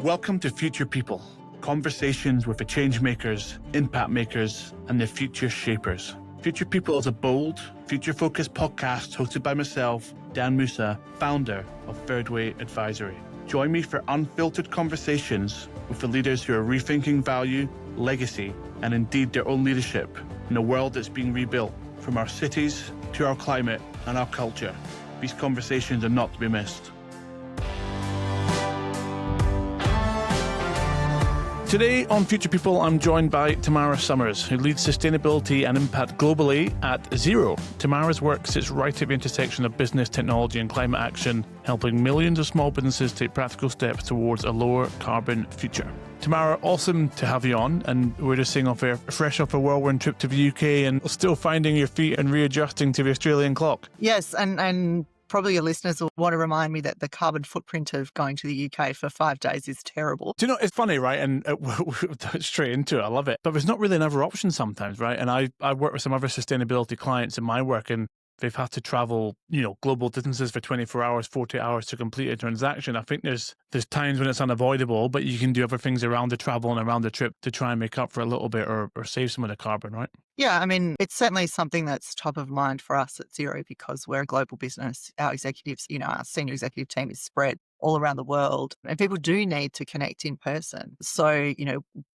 Welcome to Future People, conversations with the change makers, impact makers, and the future shapers. Future People is a bold, future-focused podcast hosted by myself, Dan Moussa, founder of Thirdway Advisory. Join me for unfiltered conversations with the leaders who are rethinking value, legacy, and indeed their own leadership in a world that's being rebuilt, from our cities to our climate and our culture. These conversations are not to be missed. Today on Future People, I'm joined by Tamara Somers, who leads sustainability and impact globally at Xero. Tamara's work sits right at the intersection of business, technology and climate action, helping millions of small businesses take practical steps towards a lower carbon future. Tamara, awesome to have you on, and we're just seeing off air, fresh off a whirlwind trip to the UK and still finding your feet and readjusting to the Australian clock. Yes, and probably your listeners will want to remind me that the carbon footprint of going to the UK for 5 days is terrible. Do you know, it's funny, right? And straight into it, I love it. But there's not really another option sometimes, right? And I work with some other sustainability clients in my work, and they've had to travel, global distances for 24 hours, 40 hours to complete a transaction. I think there's times when it's unavoidable, but you can do other things around the travel and around the trip to try and make up for a little bit or save some of the carbon, right? Yeah, I mean, it's certainly something that's top of mind for us at Xero because we're a global business. Our executives, our senior executive team is spread all around the world, and people do need to connect in person. So,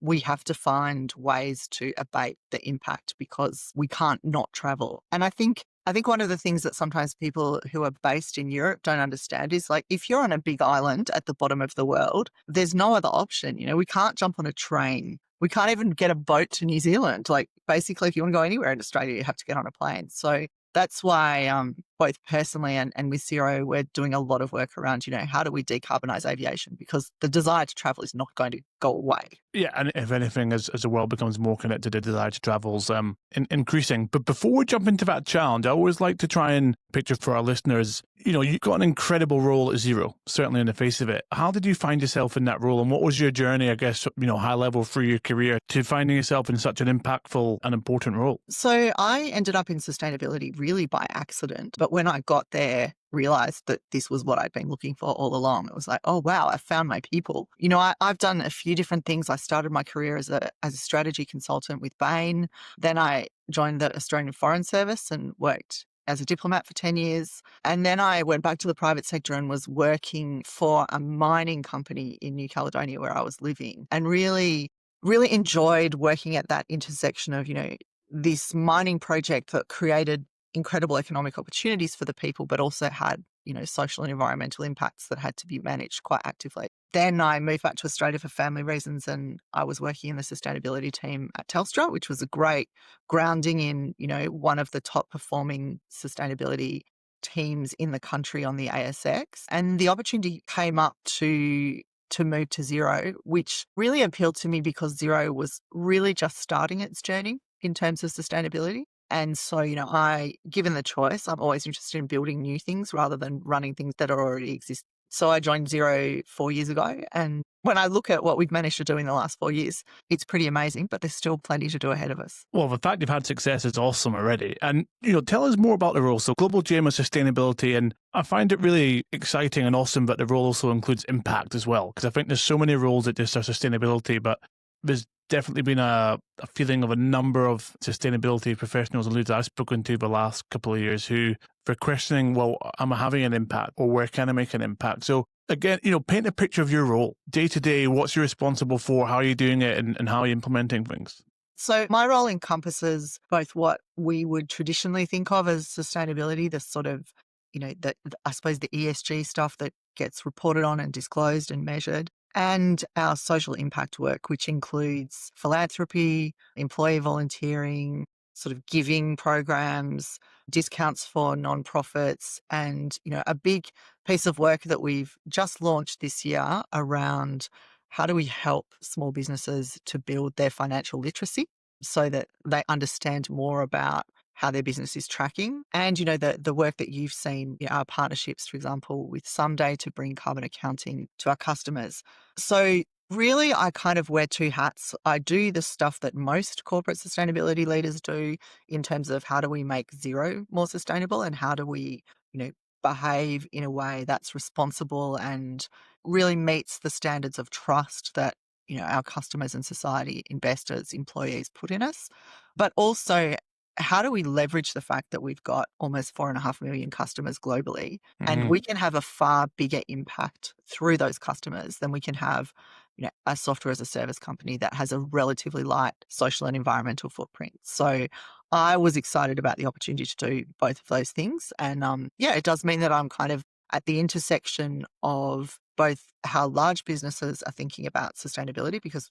we have to find ways to abate the impact because we can't not travel. And I think one of the things that sometimes people who are based in Europe don't understand is, like, if you're on a big island at the bottom of the world, there's no other option. We can't jump on a train. We can't even get a boat to New Zealand. Like, basically, if you want to go anywhere in Australia, you have to get on a plane. So that's why both personally and with Xero, we're doing a lot of work around, how do we decarbonize aviation? Because the desire to travel is not going to go away. Yeah, and if anything, as the world becomes more connected, the desire to travel is increasing. But before we jump into that challenge, I always like to try and picture for our listeners, you've got an incredible role at Xero, certainly in the face of it. How did you find yourself in that role? And what was your journey, I guess, high level through your career to finding yourself in such an impactful and important role? So I ended up in sustainability really by accident. But when I got there, realized that this was what I'd been looking for all along. It was like, oh, wow, I found my people. I've done a few different things. I started my career as a strategy consultant with Bain. Then I joined the Australian Foreign Service and worked as a diplomat for 10 years. And then I went back to the private sector and was working for a mining company in New Caledonia where I was living, and really, really enjoyed working at that intersection of, this mining project that created incredible economic opportunities for the people, but also had, social and environmental impacts that had to be managed quite actively. Then I moved back to Australia for family reasons, and I was working in the sustainability team at Telstra, which was a great grounding in, one of the top performing sustainability teams in the country on the ASX. And the opportunity came up to move to Xero, which really appealed to me because Xero was really just starting its journey in terms of sustainability. And so, given the choice, I'm always interested in building new things rather than running things that already exist. So I joined Xero 4 years ago. And when I look at what we've managed to do in the last 4 years, it's pretty amazing, but there's still plenty to do ahead of us. Well, the fact you've had success is awesome already. And, tell us more about the role. So Global GM of Sustainability, and I find it really exciting and awesome that the role also includes impact as well, because I think there's so many roles that just are sustainability, but there's definitely been a feeling of a number of sustainability professionals and leaders I've spoken to the last couple of years who are questioning, well, am I having an impact, or where can I make an impact? So again, paint a picture of your role day to day. What's you responsible for? How are you doing it? And how are you implementing things? So my role encompasses both what we would traditionally think of as sustainability, the sort of, I suppose the ESG stuff that gets reported on and disclosed and measured, and our social impact work, which includes philanthropy, employee volunteering, sort of giving programs, discounts for nonprofits, and, a big piece of work that we've just launched this year around how do we help small businesses to build their financial literacy so that they understand more about how their business is tracking. And, the work that you've seen, our partnerships, for example, with Someday to bring carbon accounting to our customers. So really, I kind of wear two hats. I do the stuff that most corporate sustainability leaders do in terms of how do we make Xero more sustainable and how do we, behave in a way that's responsible and really meets the standards of trust that, our customers and society, investors, employees put in us. But also, how do we leverage the fact that we've got almost 4.5 million customers globally, and we can have a far bigger impact through those customers than we can have, a software as a service company that has a relatively light social and environmental footprint. So I was excited about the opportunity to do both of those things. And it does mean that I'm kind of at the intersection of both how large businesses are thinking about sustainability, because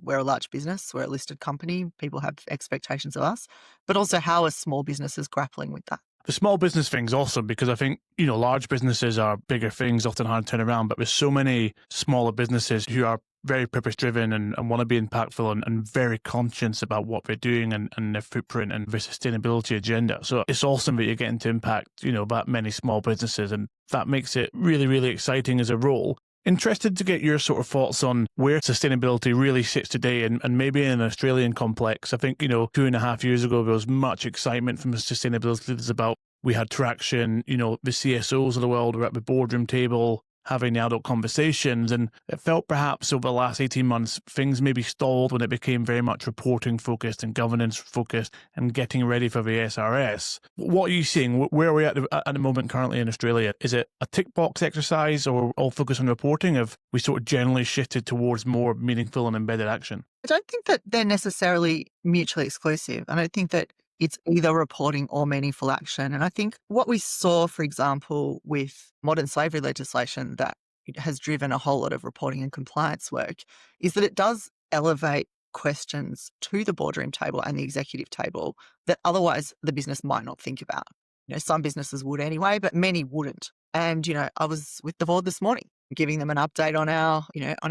we're a large business, we're a listed company, people have expectations of us, but also how are small businesses grappling with that? The small business thing's awesome because I think, large businesses are bigger things, often hard to turn around, but there's so many smaller businesses who are very purpose driven and want to be impactful and very conscious about what they're doing and their footprint and their sustainability agenda. So it's awesome that you're getting to impact, that many small businesses, and that makes it really, really exciting as a role. Interested to get your sort of thoughts on where sustainability really sits today and maybe in an Australian complex. I think, 2.5 years ago, there was much excitement from the sustainability leaders about we had traction, the CSOs of the world were at the boardroom table having the adult conversations. And it felt perhaps over the last 18 months, things maybe stalled when it became very much reporting focused and governance focused and getting ready for the SRS. What are you seeing? Where are we at the moment currently in Australia? Is it a tick box exercise or all focus on reporting? Have we sort of generally shifted towards more meaningful and embedded action? I don't think that they're necessarily mutually exclusive. I don't think that it's either reporting or meaningful action. And I think what we saw, for example, with modern slavery legislation that has driven a whole lot of reporting and compliance work is that it does elevate questions to the boardroom table and the executive table that otherwise the business might not think about. Some businesses would anyway, but many wouldn't. And, I was with the board this morning, giving them an update on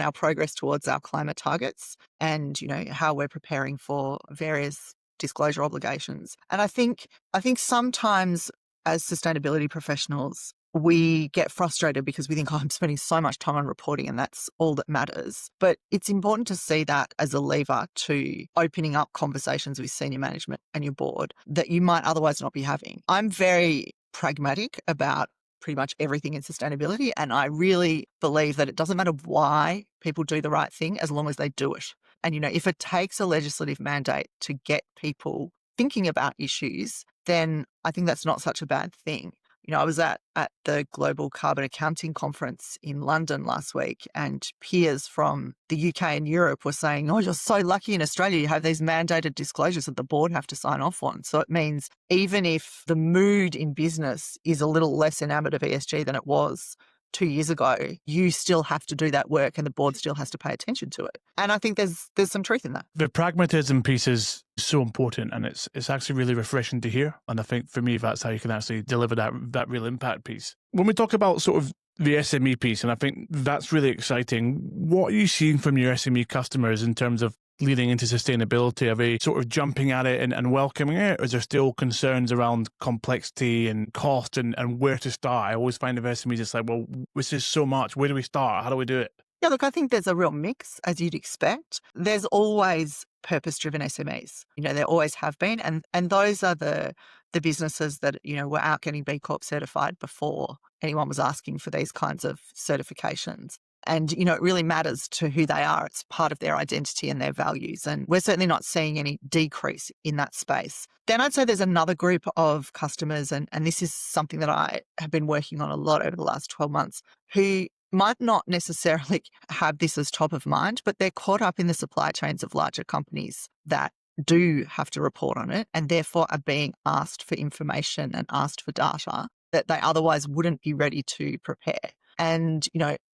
our progress towards our climate targets and, how we're preparing for various disclosure obligations. And I think sometimes as sustainability professionals, we get frustrated because we think, I'm spending so much time on reporting and that's all that matters. But it's important to see that as a lever to opening up conversations with senior management and your board that you might otherwise not be having. I'm very pragmatic about pretty much everything in sustainability. And I really believe that it doesn't matter why people do the right thing as long as they do it. And, if it takes a legislative mandate to get people thinking about issues, then I think that's not such a bad thing. I was at the Global Carbon Accounting Conference in London last week, and peers from the UK and Europe were saying, you're so lucky in Australia, you have these mandated disclosures that the board have to sign off on. So it means even if the mood in business is a little less enamored of ESG than it was 2 years ago, you still have to do that work and the board still has to pay attention to it. And I think there's some truth in that. The pragmatism piece is so important and it's actually really refreshing to hear. And I think for me, that's how you can actually deliver that real impact piece. When we talk about sort of the SME piece, and I think that's really exciting, what are you seeing from your SME customers in terms of leading into sustainability? Are they sort of jumping at it and welcoming it? Or is there still concerns around complexity and cost and where to start? I always find of SMEs, it's like, well, this is so much. Where do we start? How do we do it? Yeah, look, I think there's a real mix, as you'd expect. There's always purpose-driven SMEs. There always have been. And those are the businesses that, were out getting B Corp certified before anyone was asking for these kinds of certifications. And, it really matters to who they are. It's part of their identity and their values. And we're certainly not seeing any decrease in that space. Then I'd say there's another group of customers, and this is something that I have been working on a lot over the last 12 months, who might not necessarily have this as top of mind, but they're caught up in the supply chains of larger companies that do have to report on it and therefore are being asked for information and asked for data that they otherwise wouldn't be ready to prepare. And,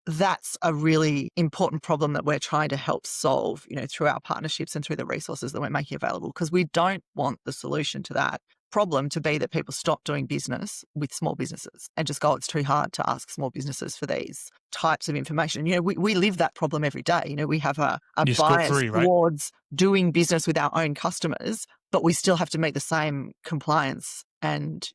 that's a really important problem that we're trying to help solve, through our partnerships and through the resources that we're making available, because we don't want the solution to that problem to be that people stop doing business with small businesses and just go, it's too hard to ask small businesses for these types of information. We live that problem every day. We have a bias towards doing business with our own customers, but we still have to meet the same compliance and,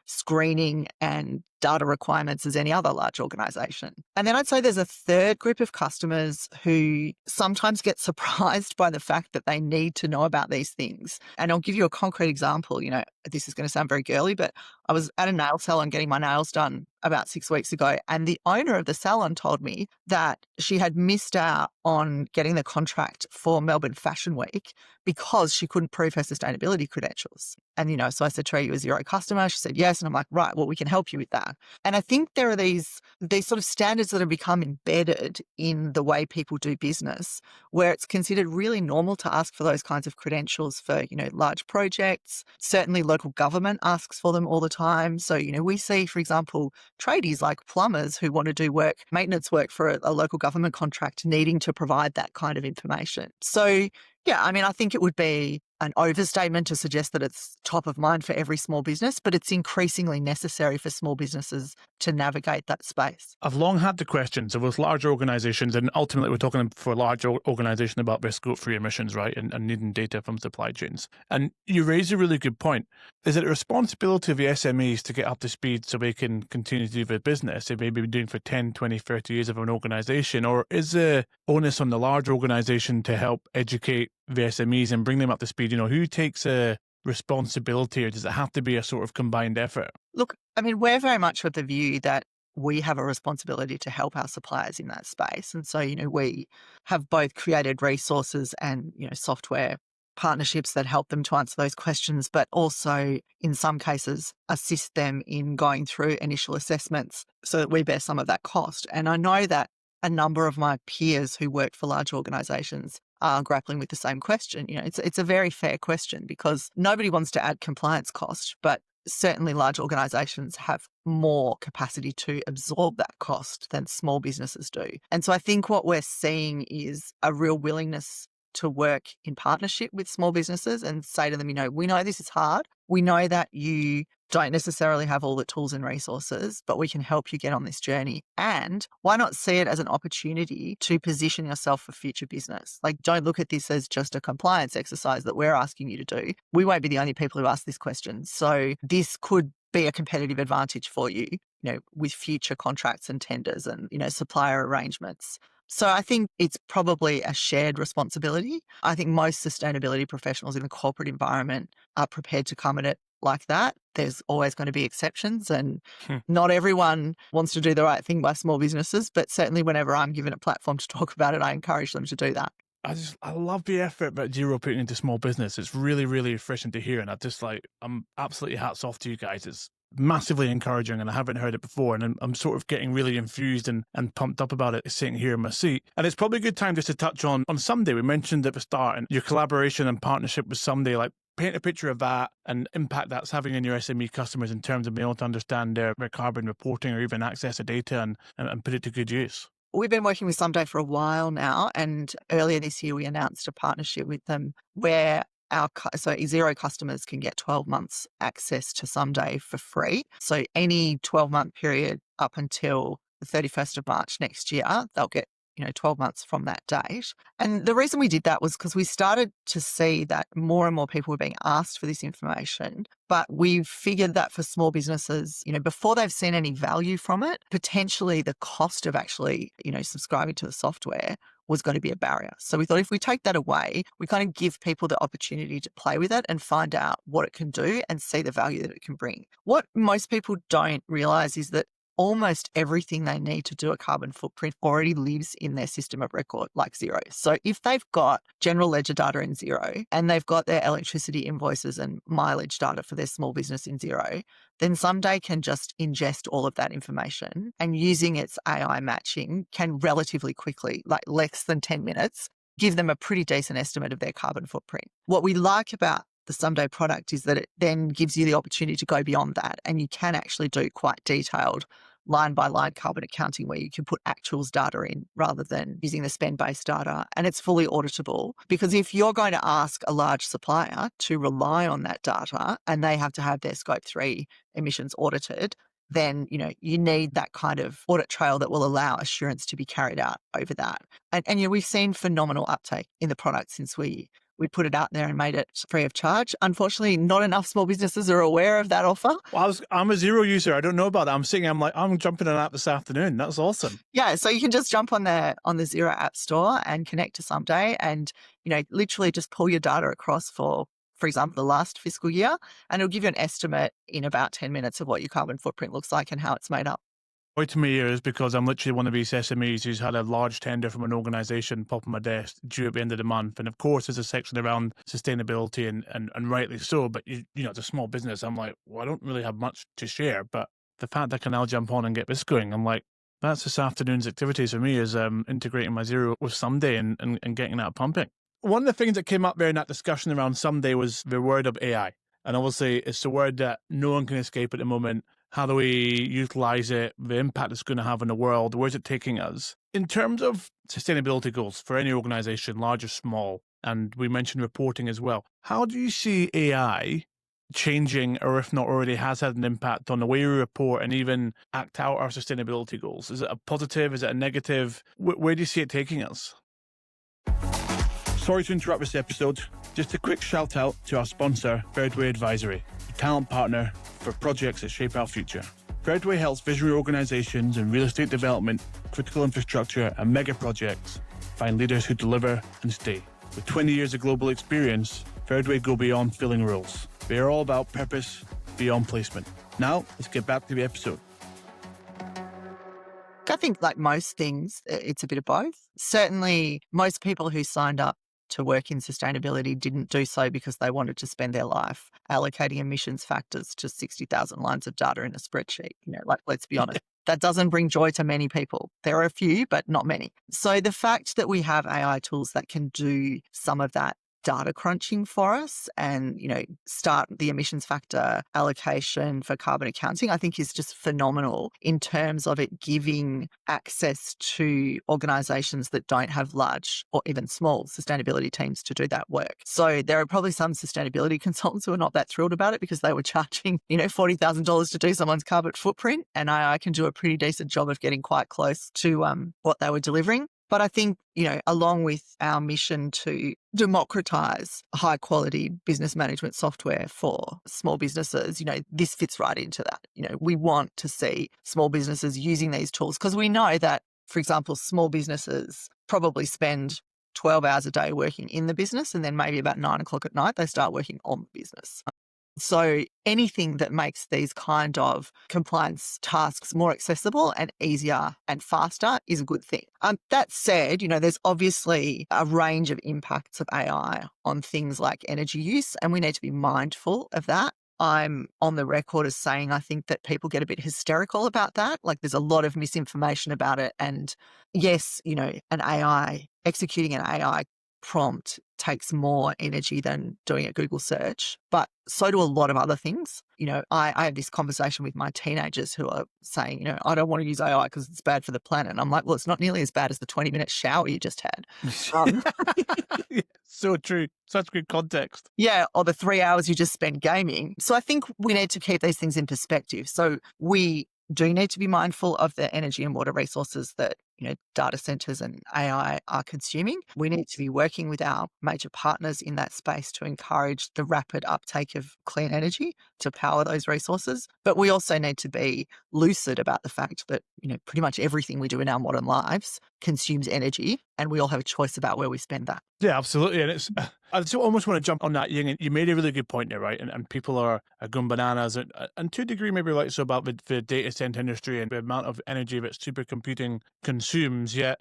screening and data requirements as any other large organization. And then I'd say there's a third group of customers who sometimes get surprised by the fact that they need to know about these things. And I'll give you a concrete example. This is going to sound very girly, but I was at a nail salon getting my nails done about 6 weeks ago, and the owner of the salon told me that she had missed out on getting the contract for Melbourne Fashion Week because she couldn't prove her sustainability credentials. And, so I said to her, "Are you a Xero customer?" She said, "Yes." And I'm like, "Right, well, we can help you with that." And I think there are these sort of standards that have become embedded in the way people do business, where it's considered really normal to ask for those kinds of credentials for, large projects. Certainly local government asks for them all the time. So, we see, for example, tradies like plumbers who want to do maintenance work for a local government contract needing to provide that kind of information. So, yeah, I think it would be an overstatement to suggest that it's top of mind for every small business, but it's increasingly necessary for small businesses to navigate that space. I've long had the question. So with large organizations, and ultimately we're talking for a large organization about their scope 3 emissions, right? And needing data from supply chains. And you raise a really good point. Is it a responsibility of the SMEs to get up to speed so they can continue to do their business they may be doing for 10, 20, 30 years of an organization? Or is the onus on the large organization to help educate the SMEs and bring them up to speed? Who takes a responsibility, or does it have to be a sort of combined effort? Look, we're very much of the view that we have a responsibility to help our suppliers in that space. And so, we have both created resources and, software partnerships that help them to answer those questions, but also in some cases assist them in going through initial assessments so that we bear some of that cost. And I know that a number of my peers who work for large organizations are grappling with the same question. It's a very fair question because nobody wants to add compliance cost, but certainly large organizations have more capacity to absorb that cost than small businesses do. And so I think what we're seeing is a real willingness to work in partnership with small businesses and say to them, we know this is hard. We know that you don't necessarily have all the tools and resources, but we can help you get on this journey. And why not see it as an opportunity to position yourself for future business? Like, don't look at this as just a compliance exercise that we're asking you to do. We won't be the only people who ask this question. So this could be a competitive advantage for you, with future contracts and tenders and, supplier arrangements. So I think it's probably a shared responsibility. I think most sustainability professionals in the corporate environment are prepared to come at it like that. There's always going to be exceptions, and not everyone wants to do the right thing by small businesses, but certainly whenever I'm given a platform to talk about it, I encourage them to do that. I love the effort that Xero putting into small business. It's really, really refreshing to hear. And I'm absolutely hats off to you guys. It's massively encouraging, and I haven't heard it before. And I'm sort of getting really infused and pumped up about it sitting here in my seat. And it's probably a good time just to touch on Someday. We mentioned at the start and your collaboration and partnership with Someday, like paint a picture of that and impact that's having in your SME customers in terms of being able to understand their carbon reporting or even access to data and put it to good use. We've been working with Someday for a while now, and earlier this year we announced a partnership with them where so Xero customers can get 12 months access to Someday for free. So any 12-month period up until the 31st of March next year, they'll get 12 months from that date. And the reason we did that was because we started to see that more and more people were being asked for this information. But we figured that for small businesses, before they've seen any value from it, potentially the cost of actually, subscribing to the software was going to be a barrier. So we thought if we take that away, we kind of give people the opportunity to play with it and find out what it can do and see the value that it can bring. What most people don't realize is that almost everything they need to do a carbon footprint already lives in their system of record, like Xero. So if they've got general ledger data in Xero and they've got their electricity invoices and mileage data for their small business in Xero, then Someday can just ingest all of that information, and using its AI matching can relatively quickly, like less than 10 minutes, give them a pretty decent estimate of their carbon footprint. What we like about the Someday product is that it then gives you the opportunity to go beyond that, and you can actually do quite detailed line-by-line carbon accounting where you can put actuals data in rather than using the spend-based data, and it's fully auditable. Because if you're going to ask a large supplier to rely on that data and they have to have their Scope 3 emissions audited, then, you need that kind of audit trail that will allow assurance to be carried out over that. And we've seen phenomenal uptake in the product since we we put it out there and made it free of charge. Unfortunately, not enough small businesses are aware of that offer. Well, I'm a Xero user. I don't know about that. I'm jumping on that this afternoon. That's awesome. Yeah, so you can just jump on the Xero app store and connect to Someday and, literally just pull your data across for example, the last fiscal year, and it'll give you an estimate in about 10 minutes of what your carbon footprint looks like and how it's made up. Joy to me is because I'm literally one of these SMEs who's had a large tender from an organisation pop on my desk due at the end of the month. And of course, there's a section around sustainability and rightly so. But, it's a small business. I'm like, well, I don't really have much to share. But the fact I can now jump on and get this going, I'm like, that's this afternoon's activities for me is integrating my Xero with Someday and getting that pumping. One of the things that came up there in that discussion around Someday was the word of AI. And obviously, it's a word that no one can escape at the moment. How do we utilize it? The impact it's going to have on the world? Where's it taking us? In terms of sustainability goals for any organization, large or small, and we mentioned reporting as well, how do you see AI changing, or if not already has had an impact on the way we report and even act out our sustainability goals? Is it a positive? Is it a negative? Where do you see it taking us? Sorry to interrupt this episode. Just a quick shout out to our sponsor, Thirdway Advisory, a talent partner for projects that shape our future. Thirdway helps visionary organizations in real estate development, critical infrastructure, and mega projects find leaders who deliver and stay. With 20 years of global experience, Thirdway go beyond filling roles. They are all about purpose beyond placement. Now, let's get back to the episode. I think like most things, it's a bit of both. Certainly, most people who signed up to work in sustainability didn't do so because they wanted to spend their life allocating emissions factors to 60,000 lines of data in a spreadsheet. Let's be honest, that doesn't bring joy to many people. There are a few, but not many. So the fact that we have AI tools that can do some of that data crunching for us and, start the emissions factor allocation for carbon accounting, I think is just phenomenal in terms of it giving access to organizations that don't have large or even small sustainability teams to do that work. So there are probably some sustainability consultants who are not that thrilled about it because they were charging, $40,000 to do someone's carbon footprint, and I can do a pretty decent job of getting quite close to what they were delivering. But I think, along with our mission to democratize high quality business management software for small businesses, this fits right into that. We want to see small businesses using these tools because we know that, for example, small businesses probably spend 12 hours a day working in the business, and then maybe about 9 o'clock at night, they start working on the business. So anything that makes these kind of compliance tasks more accessible and easier and faster is a good thing. That said, there's obviously a range of impacts of AI on things like energy use, and we need to be mindful of that. I'm on the record as saying I think that people get a bit hysterical about that. Like there's a lot of misinformation about it. And yes, executing an AI prompt takes more energy than doing a Google search, but so do a lot of other things. I have this conversation with my teenagers who are saying, I don't want to use AI because it's bad for the planet. And I'm like, well, it's not nearly as bad as the 20-minute shower you just had. Yeah, so true. Such good context. Yeah, or the 3 hours you just spent gaming. So I think we need to keep these things in perspective. So we do need to be mindful of the energy and water resources that data centers and AI are consuming. We need to be working with our major partners in that space to encourage the rapid uptake of clean energy to power those resources. But we also need to be lucid about the fact that, pretty much everything we do in our modern lives consumes energy, and we all have a choice about where we spend that. Yeah, absolutely. And I just almost want to jump on that, Ying. You made a really good point there, right? And people are going bananas, and to a degree, maybe like so about the data center industry and the amount of energy that supercomputing consumes. Yet,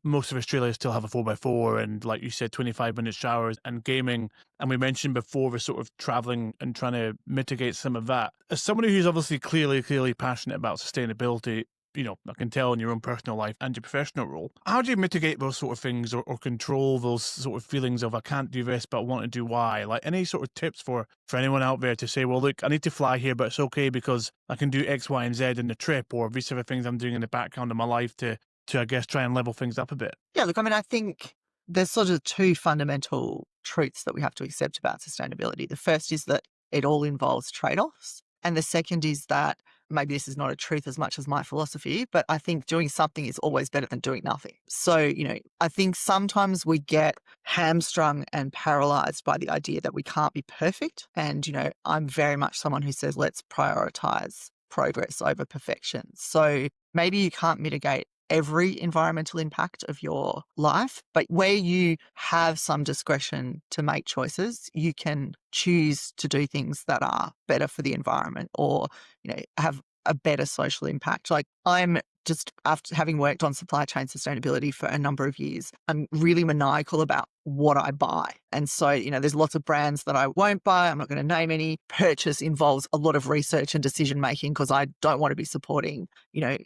most of Australia still have a 4x4 and, like you said, 25-minute showers and gaming. And we mentioned before the sort of traveling and trying to mitigate some of that. As somebody who's obviously clearly passionate about sustainability, I can tell in your own personal life and your professional role, how do you mitigate those sort of things or control those sort of feelings of I can't do this, but I want to do Y? Like any sort of tips for anyone out there to say, well, look, I need to fly here, but it's okay because I can do X, Y, and Z in the trip, or these are the things I'm doing in the background of my life to I guess, try and level things up a bit? Yeah, look, I think there's sort of two fundamental truths that we have to accept about sustainability. The first is that it all involves trade-offs. And the second is that maybe this is not a truth as much as my philosophy, but I think doing something is always better than doing nothing. So, I think sometimes we get hamstrung and paralyzed by the idea that we can't be perfect. And, I'm very much someone who says, let's prioritize progress over perfection. So maybe you can't mitigate every environmental impact of your life, but where you have some discretion to make choices, you can choose to do things that are better for the environment or, have a better social impact. Like I'm just, after having worked on supply chain sustainability for a number of years, I'm really maniacal about what I buy. And so, there's lots of brands that I won't buy. I'm not going to name any. Purchase involves a lot of research and decision making because I don't want to be supporting,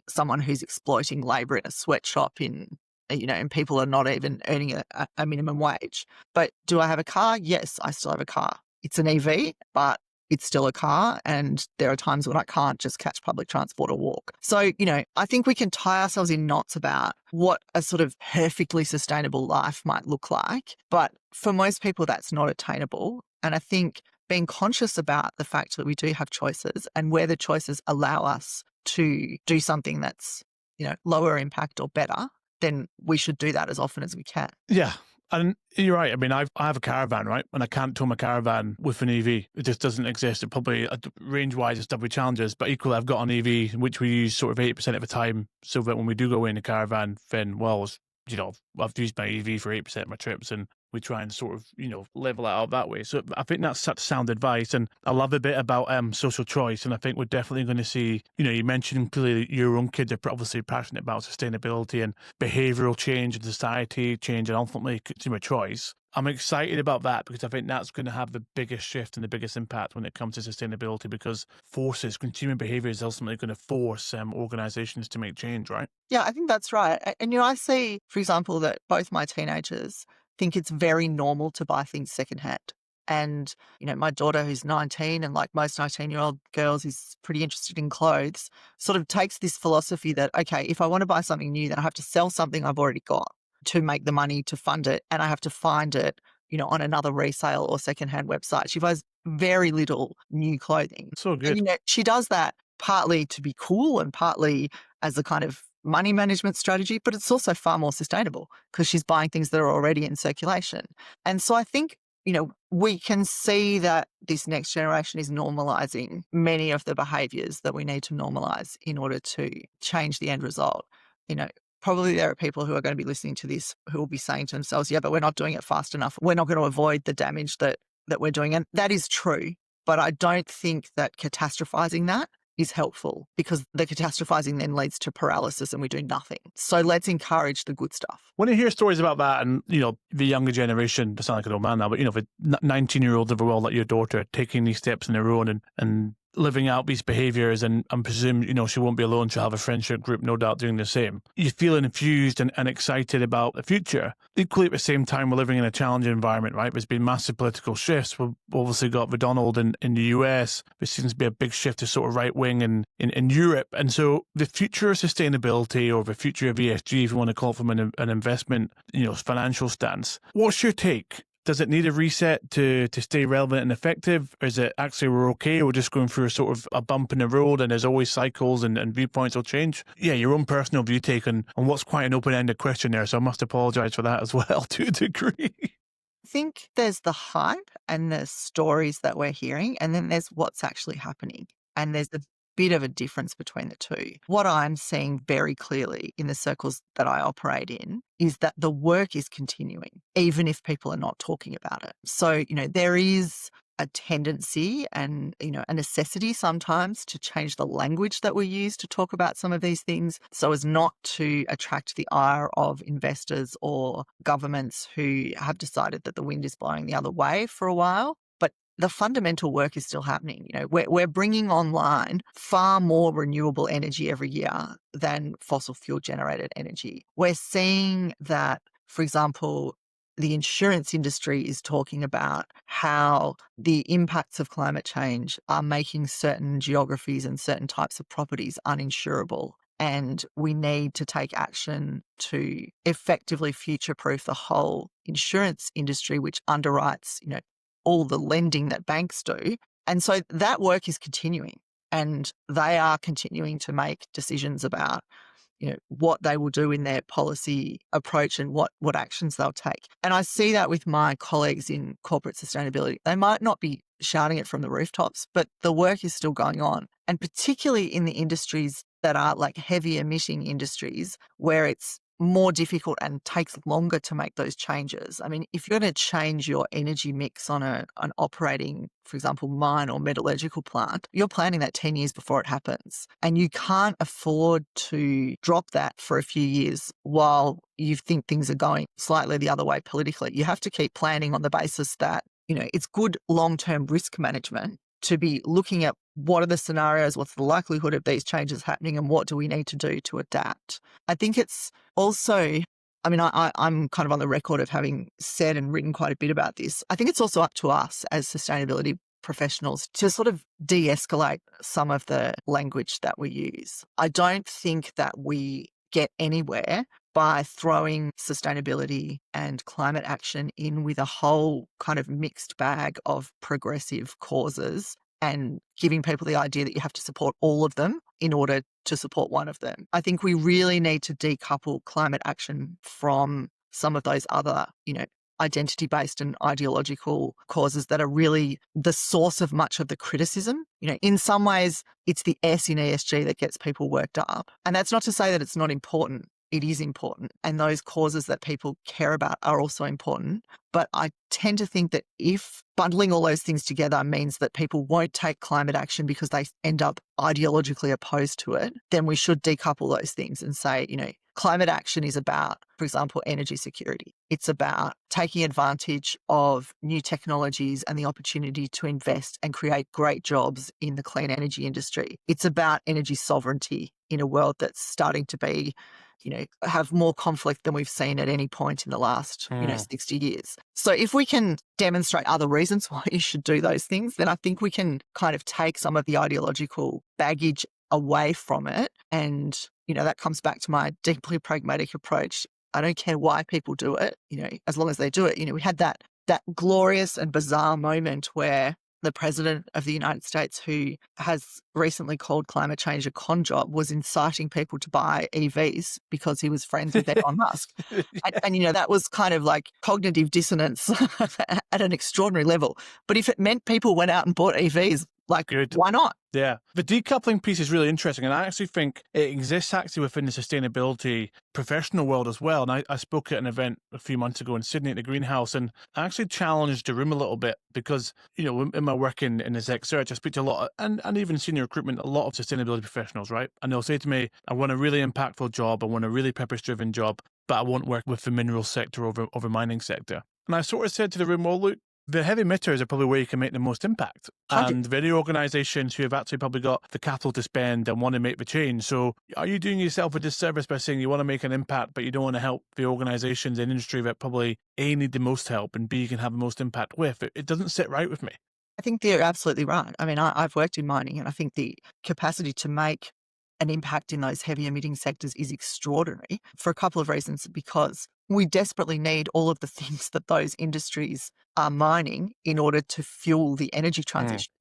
someone who's exploiting labor in a sweatshop and people are not even earning a minimum wage. But do I have a car? Yes, I still have a car. It's an EV, but it's still a car, and there are times when I can't just catch public transport or walk. So, I think we can tie ourselves in knots about what a sort of perfectly sustainable life might look like. But for most people, that's not attainable. And I think being conscious about the fact that we do have choices and where the choices allow us to do something that's, lower impact or better, then we should do that as often as we can. Yeah. And you're right. I mean, I have a caravan, right? And I can't tow my caravan with an EV. It just doesn't exist. It probably, range-wise, it's double challenges. But equally, I've got an EV, which we use sort of 80% of the time, so that when we do go in the caravan, then, I've used my EV for 8% of my trips, and we try and sort of, level it out that way. So I think that's such sound advice. And I love a bit about social choice. And I think we're definitely going to see, you mentioned clearly your own kids are obviously passionate about sustainability and behavioural change in society, change and ultimately consumer choice. I'm excited about that because I think that's going to have the biggest shift and the biggest impact when it comes to sustainability, because consumer behaviour is ultimately going to force organisations to make change, right? Yeah, I think that's right. And, I see, for example, that both my teenagers think it's very normal to buy things secondhand. And, my daughter, who's 19, and like most 19-year-old girls, is pretty interested in clothes, sort of takes this philosophy that, okay, if I want to buy something new, then I have to sell something I've already got to make the money to fund it. And I have to find it, on another resale or secondhand website. She buys very little new clothing. So good. And, she does that partly to be cool and partly as a kind of money management strategy, but it's also far more sustainable because she's buying things that are already in circulation. And so I think, we can see that this next generation is normalizing many of the behaviors that we need to normalize in order to change the end result. Probably there are people who are going to be listening to this who will be saying to themselves, yeah, but we're not doing it fast enough. We're not going to avoid the damage that we're doing. And that is true. But I don't think that catastrophizing that is helpful, because the catastrophizing then leads to paralysis and we do nothing. So let's encourage the good stuff. When I hear stories about that and, the younger generation, I sound like an old man now, but, the 19-year-olds of the world like your daughter taking these steps on their own and living out these behaviours, and presume, she won't be alone. She'll have a friendship group, no doubt, doing the same. You feel infused and excited about the future. Equally, at the same time, we're living in a challenging environment, right? There's been massive political shifts. We've obviously got the Donald in the US. There seems to be a big shift to sort of right wing in Europe. And so the future of sustainability, or the future of ESG, if you want to call it from an investment, financial stance, what's your take? Does it need a reset to stay relevant and effective? Or is it actually we're okay? We're just going through a sort of a bump in the road and there's always cycles and viewpoints will change? Yeah, your own personal view take on what's quite an open-ended question there. So I must apologise for that as well to a degree. I think there's the hype and the stories that we're hearing, and then there's what's actually happening. And there's a bit of a difference between the two. What I'm seeing very clearly in the circles that I operate in is that the work is continuing, even if people are not talking about it. So, there is a tendency and, a necessity sometimes to change the language that we use to talk about some of these things so as not to attract the ire of investors or governments who have decided that the wind is blowing the other way for a while. But the fundamental work is still happening. We're bringing online far more renewable energy every year than fossil fuel generated energy. We're seeing that, for example, the insurance industry is talking about how the impacts of climate change are making certain geographies and certain types of properties uninsurable. And we need to take action to effectively future-proof the whole insurance industry, which underwrites, all the lending that banks do. And so that work is continuing. and they are continuing to make decisions about what they will do in their policy approach and what actions they'll take. And I see that with my colleagues in corporate sustainability. They might not be shouting it from the rooftops, but the work is still going on. And particularly in the industries that are like heavy emitting industries where it's more difficult and takes longer to make those changes. I mean, if you're going to change your energy mix on an operating, for example, mine or metallurgical plant, you're planning that 10 years before it happens. And you can't afford to drop that for a few years while you think things are going slightly the other way politically. You have to keep planning on the basis that, it's good long-term risk management to be looking at what are the scenarios, what's the likelihood of these changes happening, and what do we need to do to adapt. I think it's also, I'm kind of on the record of having said and written quite a bit about this. I think it's also up to us as sustainability professionals to sort of de-escalate some of the language that we use. I don't think that we get anywhere by throwing sustainability and climate action in with a whole kind of mixed bag of progressive causes and giving people the idea that you have to support all of them in order to support one of them. I think we really need to decouple climate action from some of those other, identity-based and ideological causes that are really the source of much of the criticism. In some ways, it's the S in ESG that gets people worked up. And that's not to say that it's not important. It is important. And those causes that people care about are also important. But I tend to think that if bundling all those things together means that people won't take climate action because they end up ideologically opposed to it, then we should decouple those things and say, climate action is about, for example, energy security. It's about taking advantage of new technologies and the opportunity to invest and create great jobs in the clean energy industry. It's about energy sovereignty in a world that's starting to be, have more conflict than we've seen at any point in the last, 60 years. So if we can demonstrate other reasons why you should do those things, then I think we can kind of take some of the ideological baggage away from it. And, that comes back to my deeply pragmatic approach. I don't care why people do it, as long as they do it. We had that glorious and bizarre moment where the president of the United States, who has recently called climate change a con job, was inciting people to buy EVs because he was friends with Elon Musk. And, that was kind of like cognitive dissonance at an extraordinary level. But if it meant people went out and bought EVs, why not? Yeah. The decoupling piece is really interesting. And I actually think it exists actually within the sustainability professional world as well. And I spoke at an event a few months ago in Sydney at the Greenhouse, and I actually challenged the room a little bit because, in my work in this research, I speak to a lot of, and even senior recruitment, a lot of sustainability professionals, right? And they'll say to me, I want a really impactful job. I want a really purpose-driven job, but I won't work with the mineral sector over mining sector. And I sort of said to the room, well, look, the heavy emitters are probably where you can make the most impact. And very organisations who have actually probably got the capital to spend and want to make the change. So are you doing yourself a disservice by saying you want to make an impact, but you don't want to help the organisations in industry that probably A, need the most help, and B, can have the most impact with? It doesn't sit right with me. I think they're absolutely right. I mean, I've worked in mining, and I think the capacity to make an impact in those heavy emitting sectors is extraordinary for a couple of reasons, because we desperately need all of the things that those industries are mining in order to fuel the energy transition.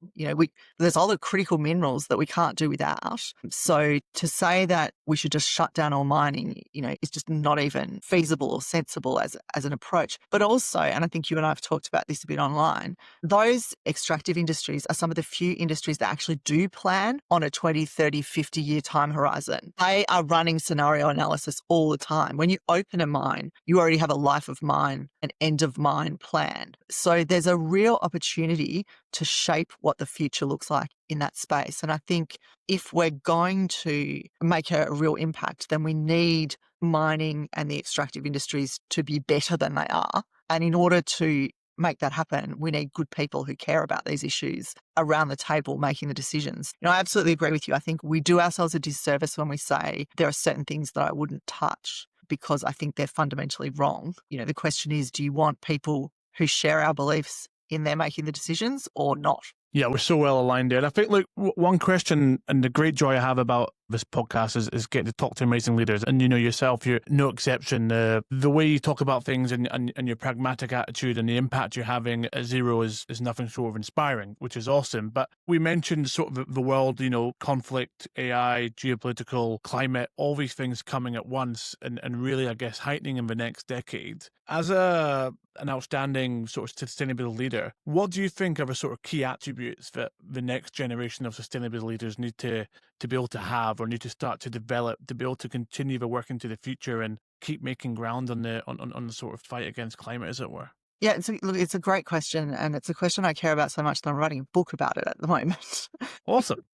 There's all the critical minerals that we can't do without. So to say that we should just shut down all mining, is just not even feasible or sensible as an approach. But also, and I think you and I have talked about this a bit online, those extractive industries are some of the few industries that actually do plan on a 20, 30, 50-year time horizon. They are running scenario analysis all the time. When you open a mine, you already have a life of mine, an end of mine plan. So there's a real opportunity to shape what the future looks like in that space. And I think if we're going to make a real impact, then we need mining and the extractive industries to be better than they are. And in order to make that happen, we need good people who care about these issues around the table making the decisions. I absolutely agree with you. I think we do ourselves a disservice when we say there are certain things that I wouldn't touch because I think they're fundamentally wrong. The question is, do you want people who share our beliefs in their making the decisions or not? Yeah, we're so well aligned there. And I think, look, one question and the great joy I have about this podcast is getting to talk to amazing leaders. And yourself, you're no exception. The way you talk about things and your pragmatic attitude and the impact you're having at Xero is nothing short of inspiring, which is awesome. But we mentioned sort of the world, conflict, AI, geopolitical, climate, all these things coming at once and really, I guess, heightening in the next decade. As an outstanding sort of sustainability leader, what do you think are the sort of key attributes that the next generation of sustainability leaders need to be able to have or need to start to develop to be able to continue the work into the future and keep making ground on the sort of fight against climate, as it were? Yeah, it's a great question, and it's a question I care about so much that I'm writing a book about it at the moment. Awesome.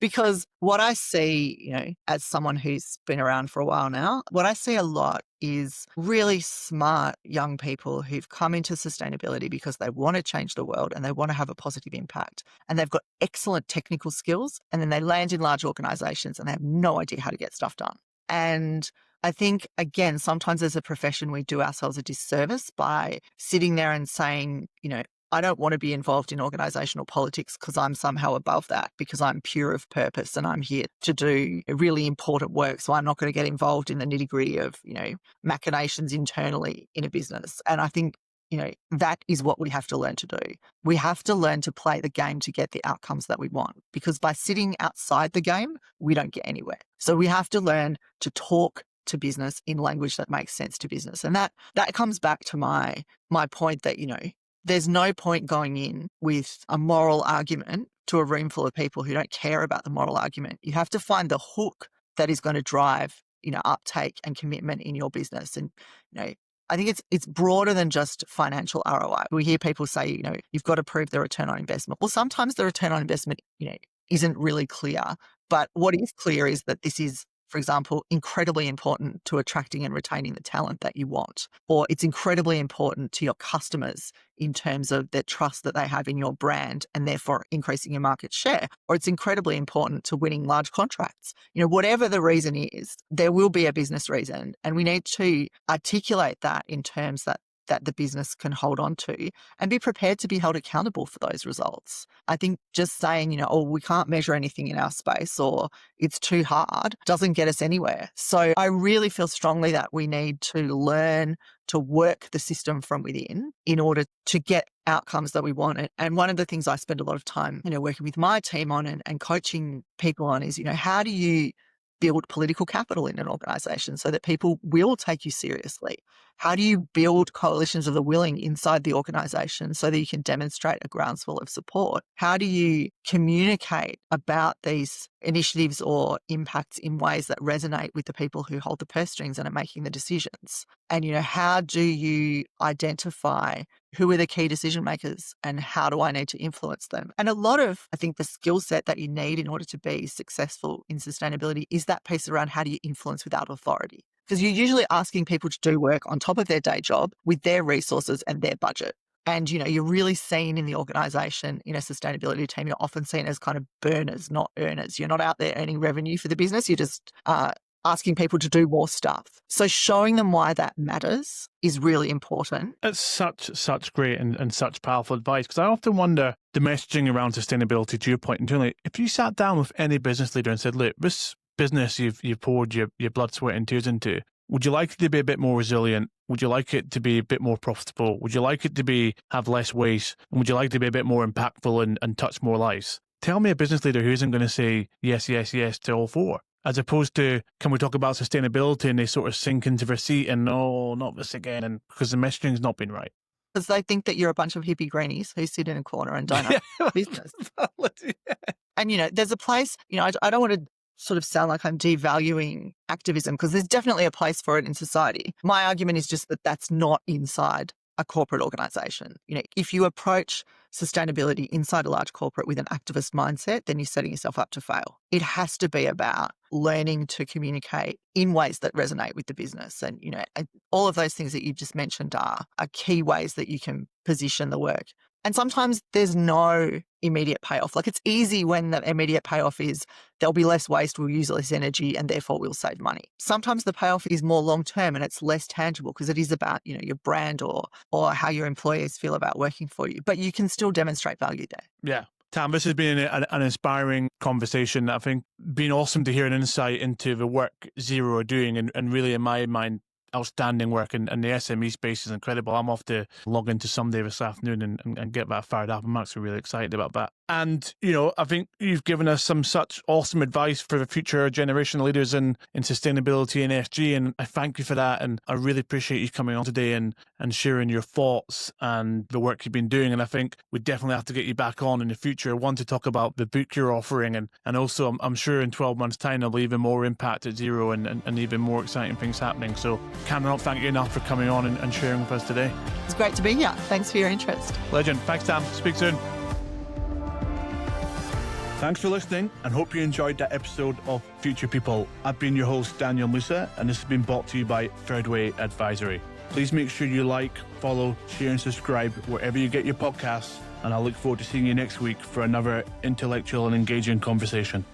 Because what I see, as someone who's been around for a while now, what I see a lot is really smart young people who've come into sustainability because they want to change the world and they want to have a positive impact. And they've got excellent technical skills, and then they land in large organizations and they have no idea how to get stuff done. And I think, again, sometimes as a profession, we do ourselves a disservice by sitting there and saying, I don't want to be involved in organizational politics because I'm somehow above that, because I'm pure of purpose and I'm here to do really important work. So I'm not going to get involved in the nitty gritty of, machinations internally in a business. And I think, that is what we have to learn to do. We have to learn to play the game to get the outcomes that we want, because by sitting outside the game, we don't get anywhere. So we have to learn to talk to business in language that makes sense to business. And that comes back to my point that, there's no point going in with a moral argument to a room full of people who don't care about the moral argument. You have to find the hook that is going to drive, uptake and commitment in your business. And, I think it's broader than just financial ROI. We hear people say, you've got to prove the return on investment. Well, sometimes the return on investment, isn't really clear. But what is clear is that this is, for example, incredibly important to attracting and retaining the talent that you want, or it's incredibly important to your customers in terms of the trust that they have in your brand and therefore increasing your market share, or it's incredibly important to winning large contracts. Whatever the reason is, there will be a business reason, and we need to articulate that in terms that the business can hold on to and be prepared to be held accountable for those results. I think just saying, we can't measure anything in our space or it's too hard doesn't get us anywhere. So I really feel strongly that we need to learn to work the system from within in order to get outcomes that we want. And one of the things I spend a lot of time, working with my team on and coaching people on is, how do you build political capital in an organization so that people will take you seriously? How do you build coalitions of the willing inside the organization so that you can demonstrate a groundswell of support? How do you communicate about these initiatives or impacts in ways that resonate with the people who hold the purse strings and are making the decisions? And, how do you identify who are the key decision makers and how do I need to influence them? And a lot of, I think, the skill set that you need in order to be successful in sustainability is that piece around how do you influence without authority? Because you're usually asking people to do work on top of their day job with their resources and their budget. And, you're really seen in the organization, in a sustainability team, you're often seen as kind of burners, not earners. You're not out there earning revenue for the business. You're just asking people to do more stuff. So showing them why that matters is really important. It's such great and such powerful advice, because I often wonder the messaging around sustainability, to your point, internally, if you sat down with any business leader and said, look, this business you've poured your blood, sweat and tears into, would you like it to be a bit more resilient? Would you like it to be a bit more profitable? Would you like it to have less waste? And would you like it to be a bit more impactful and touch more lives? Tell me a business leader who isn't going to say yes, yes, yes to all four, as opposed to, can we talk about sustainability? And they sort of sink into their seat and, no, not this again, and because the messaging's not been right. Because they think that you're a bunch of hippie greenies who sit in a corner and don't have business. And, there's a place, I don't want to sort of sound like I'm devaluing activism, because there's definitely a place for it in society. My argument is just that that's not inside a corporate organization. If you approach sustainability inside a large corporate with an activist mindset, then you're setting yourself up to fail. It has to be about learning to communicate in ways that resonate with the business. And, all of those things that you just mentioned are key ways that you can position the work. And sometimes there's no immediate payoff. Like, it's easy when the immediate payoff is there'll be less waste, we'll use less energy, and therefore we'll save money. Sometimes the payoff is more long-term and it's less tangible because it is about, your brand or how your employees feel about working for you. But you can still demonstrate value there. Yeah. Tam, this has been an inspiring conversation. I think been awesome to hear an insight into the work Xero are doing and really, in my mind, outstanding work, and the SME space is incredible. I'm off to log into someday this afternoon and get that fired up. I'm actually really excited about that. And, I think you've given us some such awesome advice for the future generation leaders in sustainability and ESG, and I thank you for that. And I really appreciate you coming on today and sharing your thoughts and the work you've been doing. And I think we definitely have to get you back on in the future. One, to talk about the book you're offering, and also I'm sure in 12 months' time there'll be even more impact at Xero and even more exciting things happening. So cannot thank you enough for coming on and sharing with us today. It's great to be here. Thanks for your interest. Legend. Thanks, Tam. Speak soon. Thanks for listening, and hope you enjoyed that episode of Future People. I've been your host, Daniel Moussa, and this has been brought to you by Thirdway Advisory. Please make sure you like, follow, share and subscribe wherever you get your podcasts, and I look forward to seeing you next week for another intellectual and engaging conversation.